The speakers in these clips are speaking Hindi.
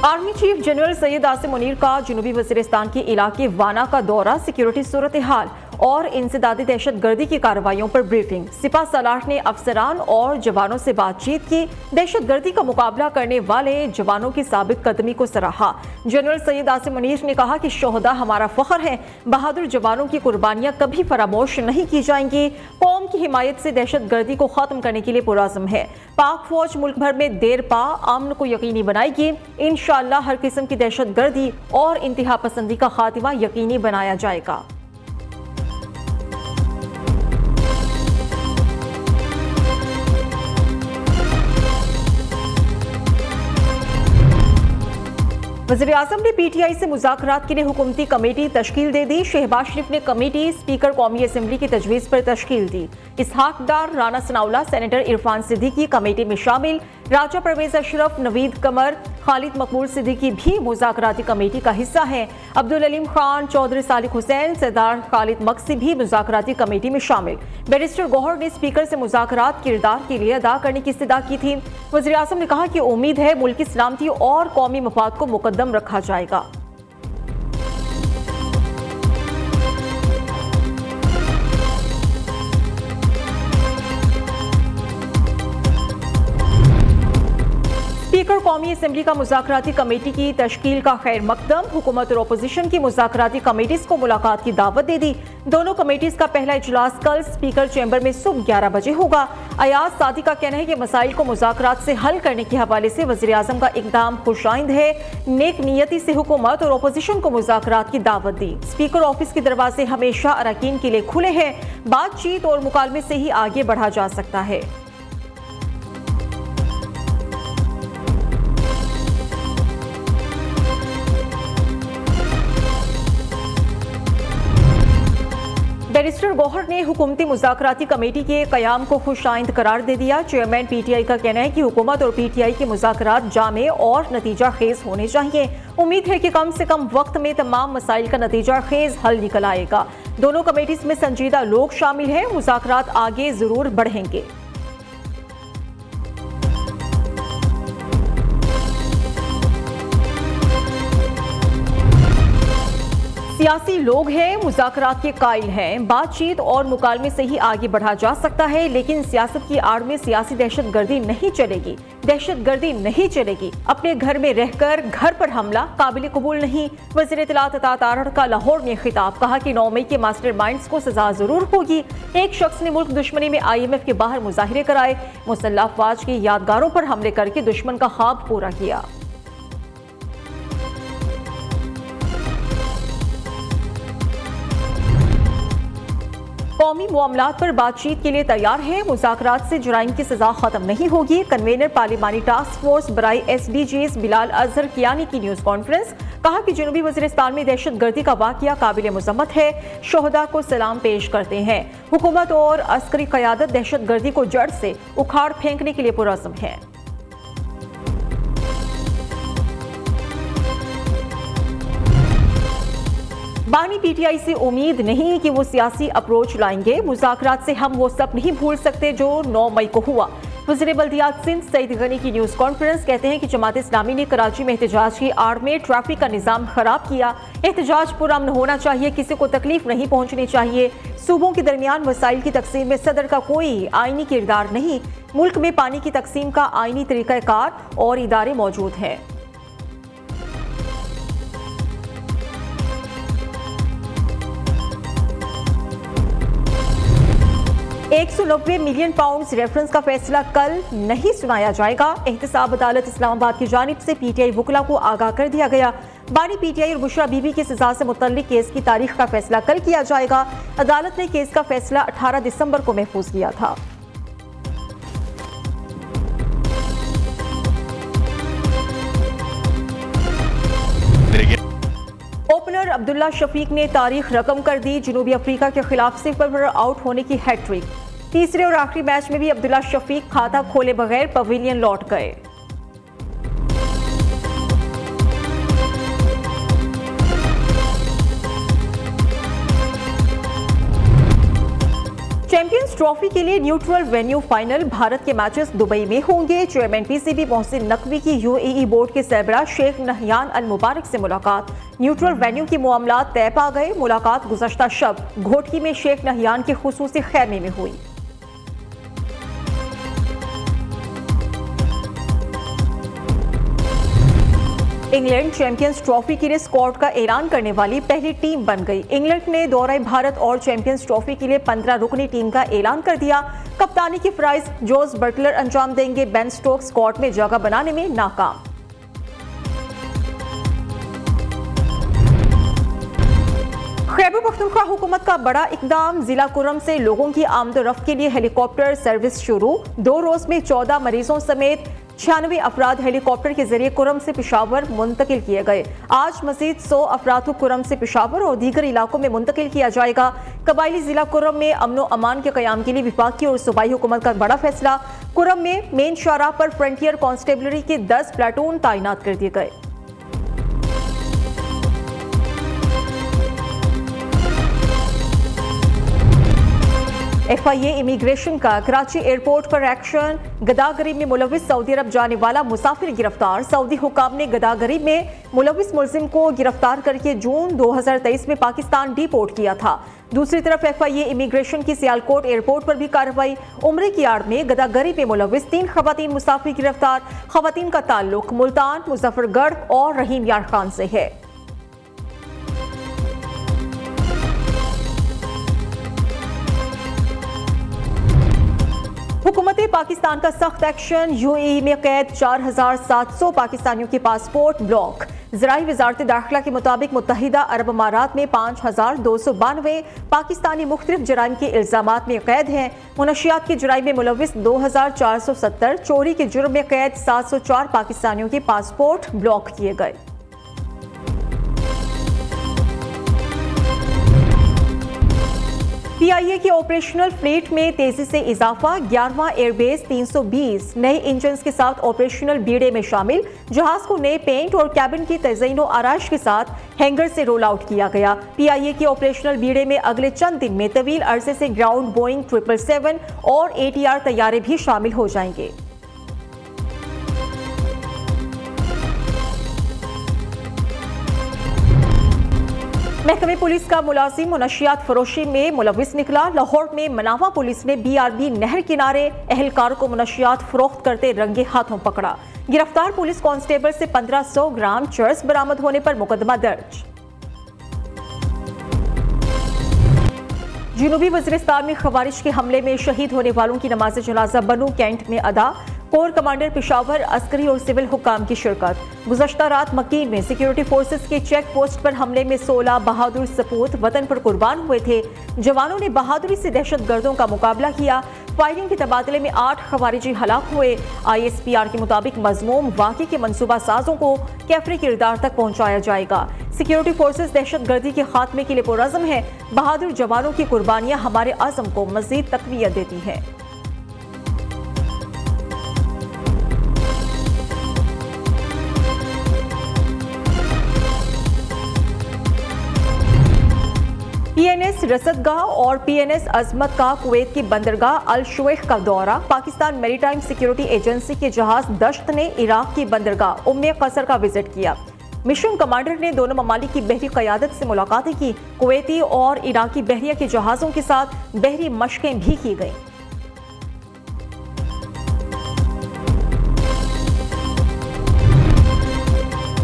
Army chief general Syed Asim Munir का जनूबी वजीरिस्तान के इलाके वाना का दौरा, सिक्योरिटी सूरत हाल और इंसदादी दहशत गर्दी की कार्रवाइयों पर ब्रीफिंग। सिपा सलार ने अफसरान और जवानों से बातचीत की, दहशत गर्दी का मुकाबला करने वाले जवानों की साबित कदमी को सराहा। जनरल सैयद आसिम मुनीर ने कहा कि शोहदा हमारा फख्र है, बहादुर जवानों की कुर्बानियां कभी फरामोश नहीं की जाएंगी। कौम की हिमायत से दहशत गर्दी को खत्म करने के लिए पुरज़्म है। पाक फौज मुल्क भर में देर पा अमन को यकीनी बनाएगी। इंशाअल्लाह हर किस्म की दहशत गर्दी और इंतहा पसंदी का खात्मा यकीनी बनाया जाएगा। वज़ीर-ए-आज़म ने पीटीआई से मुज़ाकरात के लिए हुकूमती कमेटी तश्कील दे दी। शहबाज शरीफ ने कमेटी स्पीकर कौमी असम्बली की तजवीज़ पर तश्कील दी। इसहाक डार, राना सनाउल्लाह, सेनेटर इरफान सिद्दीकी कमेटी में शामिल। राजा परवेज अशरफ, नवीद कमर, खालिद मकबूल सिद्दीकी भी मुज़ाकराती कमेटी का हिस्सा हैं। अब्दुल अलीम खान, चौधरी सालिक हुसैन, सरदार खालिद मक्सी भी मुज़ाकराती कमेटी में शामिल। बैरिस्टर गौहर ने स्पीकर से मुज़ाकरात किरदार के लिए अदा करने की इस्तदा की थी। वज़ीर-ए-आज़म ने कहा कि उम्मीद है मुल्क की सलामती और कौमी मफाद को मुकद्दम रखा जाएगा। स्पीकर कौमी असम्बली का मुज़ाकराती कमेटी की तश्कील का खैर मकदम। हुकूमत और अपोजिशन की मुज़ाकराती कमेटीज़ को मुलाकात की दावत दे दी। दोनों कमेटीज़ का पहला इजलास कल स्पीकर चैम्बर में सुबह 11 बजे होगा। अयाज सादी का कहना है कि मसाइल को मुज़ाकरात से हल करने के हवाले से वज़ीर-ए-आज़म का इक़दाम खुशाइंद है। नेक नियति से हुकूमत और अपोजिशन को मुज़ाकरात की दावत दी। स्पीकर ऑफिस के दरवाजे हमेशा अरकान के लिए खुले हैं। बातचीत और मुकालमे से ही आगे बढ़ा जा सकता है। बैरिस्टर गौहर ने हुकूमती मुज़ाकराती कमेटी के क़याम को खुशाइंद करार दे दिया। चेयरमैन पीटीआई का कहना है कि हुकूमत और पीटीआई के मुज़ाकरात जामे और नतीजा खेज होने चाहिए। उम्मीद है कि कम से कम वक्त में तमाम मसाइल का नतीजा खेज हल निकल आएगा। दोनों कमेटीज़ में संजीदा लोग शामिल हैं। मुज़ाकरात आगे जरूर बढ़ेंगे। सियासी लोग हैं, मुज़ाकरात के कायल हैं। बातचीत और मुकालमे से ही आगे बढ़ा जा सकता है, लेकिन सियासत की आड़ में सियासी दहशत गर्दी नहीं चलेगी। दहशत गर्दी नहीं चलेगी। अपने घर में रहकर घर पर हमला काबिल कबूल नहीं। वज़ीर इत्तलात अता तारड़ का लाहौर में खिताब, कहा कि 9 मई के मास्टर माइंड्स को सजा जरूर होगी। एक शख्स ने मुल्क दुश्मनी में IMF के बाहर मुजाहिरे कराए, मुसल्लह अफवाज की यादगारों पर हमले करके दुश्मन का ख्वाब पूरा किया। कौमी मामलात पर बातचीत के लिए तैयार है। मुज़ाकरात से जुराइम की सजा खत्म नहीं होगी। कन्वेनर पार्लिमानी टास्क फोर्स बराई SDGs बिलाल अजहर कियानी की न्यूज़ कॉन्फ्रेंस, कहा कि जनूबी वज़ीरिस्तान में दहशत गर्दी का वाक़या काबिल मज़म्मत है। शोहदा को सलाम पेश करते हैं। हुकूमत और अस्करी क़यादत दहशत गर्दी को जड़ से उखाड़ फेंकने के लिए पुरज़्म है। बानी पीटीआई से उम्मीद नहीं कि वो सियासी अप्रोच लाएंगे। मुज़ाकरात से हम वो सब नहीं भूल सकते जो 9 मई को हुआ। वज़ीर बल्दियात सिंध सईद गनी की न्यूज़ कॉन्फ्रेंस, कहते हैं कि जमात इस्लामी ने कराची में एहतजाज की आड़ में ट्रैफिक का निज़ाम खराब किया। एहतजाज पुरअमन होना चाहिए, किसी को तकलीफ नहीं पहुंचनी चाहिए। सूबों के दरमियान वसाइल की तकसीम में सदर का कोई आईनी किरदार नहीं। मुल्क में पानी की तकसीम का आईनी तरीक़ाकार और इदारे मौजूद हैं। 190 मिलियन पाउंड रेफरेंस का फैसला कल नहीं सुनाया जाएगा। एहतसाब अदालत इस्लामाबाद की जानिब से पीटीआई वकला को आगाह कर दिया गया। बानी पीटीआई और बुशरा बीबी की सजा से मुतल्लिक केस की तारीख का फैसला कल किया जाएगा। अदालत ने केस का फैसला 18 दिसंबर को महफूज किया था। ओपनर अब्दुल्ला शफीक ने तारीख रकम कर दी। जनूबी अफ्रीका के खिलाफ 0 पर आउट होने की हैट्रिक। तीसरे और आखिरी मैच में भी अब्दुल्ला शफीक खाता खोले बगैर पवेलियन लौट गए। चैंपियंस ट्रॉफी के लिए न्यूट्रल वेन्यू फाइनल भारत के मैचेस दुबई में होंगे। चेयरमैन पीसीबी मोहसिन नकवी की यूएई बोर्ड के सरबराह शेख नहयान अल मुबारक से मुलाकात। न्यूट्रल वेन्यू की मामलात तय पा गए। मुलाकात गुज़श्ता शब घोटकी में शेख नहयान के खुसूसी खैमे में हुई। इंग्लैंड चैंपियंस ट्रॉफी के लिए स्क्वाड का ऐलान करने वाली पहली टीम बन गई। इंग्लैंड ने दौरे भारत और चैंपियंस ट्रॉफी के लिए 15 रुकनी टीम का ऐलान कर दिया। कप्तानी की फ्राइज जोस बटलर अंजाम देंगे। बेन स्टोक्स स्क्वाड में जगह बनाने में नाकाम। खैबर पख्तूनख्वा हुकूमत का बड़ा इकदाम। जिला कुरम से लोगों की आमदोरफ्त के लिए हेलीकॉप्टर सर्विस शुरू। 2 रोज में 14 मरीजों समेत 96 अफराद हेलीकॉप्टर के जरिए कुरम से पेशावर मुंतकिल किए गए। आज मजीद 100 अफराद को कुरम से पेशावर और दीगर इलाकों में मुंतकिल किया जाएगा। कबायली जिला कुरम में अमन व अमान के क़याम के लिए विफाकी और सूबाई हुकूमत का बड़ा फैसला। कुरम में मेन शाहराह पर फ्रंटियर कांस्टेबलरी के 10 प्लाटून तैनात कर दिए गए। FIA इमिग्रेशन का कराची एयरपोर्ट पर एक्शन। गदागरी में मुलविस सऊदी अरब जाने वाला मुसाफिर गिरफ्तार। सऊदी हुकाम ने गदागरी में मुलविस मुलजिम को गिरफ्तार करके जून 2023 में पाकिस्तान डिपोर्ट किया था। दूसरी तरफ FIA इमिग्रेशन की सियालकोट एयरपोर्ट पर भी कार्रवाई। उम्रे की आड़ में गदागरी में मुलविस 3 खवातीन मुसाफिर गिरफ्तार। खवातीन का ताल्लुक मुल्तान, मुजफ्फरगढ़ और रहीम यार खान से है। हुकूमत पाकिस्तान का सख्त एक्शन। यूएई में कैद 4700 पाकिस्तानियों के पासपोर्ट ब्लॉक। ज़राई वजारत दाखिला के मुताबिक मुत्तहिदा अरब अमारात में 5292 पाकिस्तानी मुख्तलिफ जराइम के इल्जामात में कैद हैं। मुनशियात के जराइम में मुलविस 2470, चोरी के जुर्म में कैद 704 पाकिस्तानियों के पासपोर्ट ब्लॉक किए गए। PIA की ऑपरेशनल फ्लीट में तेजी से इजाफा। 11वां एयरबेस 320 नए इंजन के साथ ऑपरेशनल बीड़े में शामिल। जहाज को नए पेंट और कैबिन की तज़यीन व आराइश के साथ हैंगर से रोल आउट किया गया। PIA की ऑपरेशनल बीड़े में अगले चंद दिन में तवील अरसे से ग्राउंड बोइंग 777 और ATR तैयारे भी शामिल हो जाएंगे। महकमे पुलिस का मुलाजिम मुनशियात फरोशी में मुलविस निकला। लाहौर में मनावा पुलिस ने BRB नहर किनारे एहलकार को मुनशियात फरोख्त करते रंगे हाथों पकड़ा। गिरफ्तार पुलिस कांस्टेबल से 1500 ग्राम चर्स बरामद होने पर मुकदमा दर्ज। जनूबी वज़ीरिस्तान में खवारिज के हमले में शहीद होने वालों की नमाज जनाजा बनू कैंट में अदा। कोर कमांडर पेशावर, अस्करी और सिविल हुकाम की शिरकत। गुज़श्ता रात मक्की में सिक्योरिटी फोर्सेस के चेक पोस्ट पर हमले में 16 बहादुर सपूत वतन पर कुर्बान हुए थे। जवानों ने बहादुरी से दहशत गर्दों का मुकाबला किया। फायरिंग के तबादले में 8 खवारिजी हलाक हुए। ISPR के मुताबिक मजमूम वाक़े के मनसूबा साजों को कैफरी किरदार तक पहुंचाया जाएगा। सिक्योरिटी फोर्सेस दहशत गर्दी के खात्मे के लिए पुरअज़्म है। बहादुर जवानों की कुर्बानियां हमारे अज़्म को मज़ीद तक़वियत देती हैं। PNS रसदगाह और PNS अजमत का कुवैत की बंदरगाह अल शुएख का दौरा। पाकिस्तान मैरीटाइम सिक्योरिटी एजेंसी के जहाज दश्त ने इराक की बंदरगाह उम्मे क़सर का विजिट किया। मिशन कमांडर ने दोनों ममालिक की बहरी क़यादत से मुलाकातें की। कुवैती और इराकी बहरिया के जहाज़ों के साथ बहरी मशकें भी की गईं।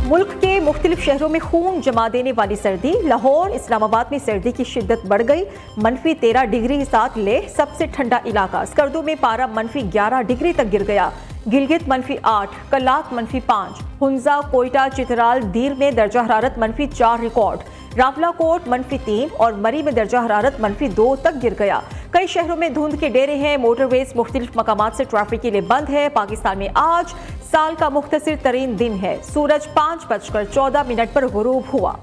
मुल्क के मुख्तलिफ शहरों में खून जमा देने वाली सर्दी। लाहौर, इस्लामाबाद में सर्दी की शिद्दत बढ़ गई। -13 डिग्री के साथ लेह सबसे ठंडा इलाका। स्कर्दू में पारा -11 डिग्री तक गिर गया। गिलगित -8, कलात -5, हुंजा, कोयटा, चित्राल, दीर में दर्जा हरारत -4 रिकॉर्ड। रावलाकोट -3 और मरी में दर्जा हरारत -2 तक गिर गया। कई शहरों में धुंध के डेरे हैं। मोटरवेज मुख्तलिफ मकामात से ट्रैफिक के लिए बंद है। पाकिस्तान में आज साल का मुख्तसर तरीन दिन है। सूरज 5:14 पर गुरूब हुआ।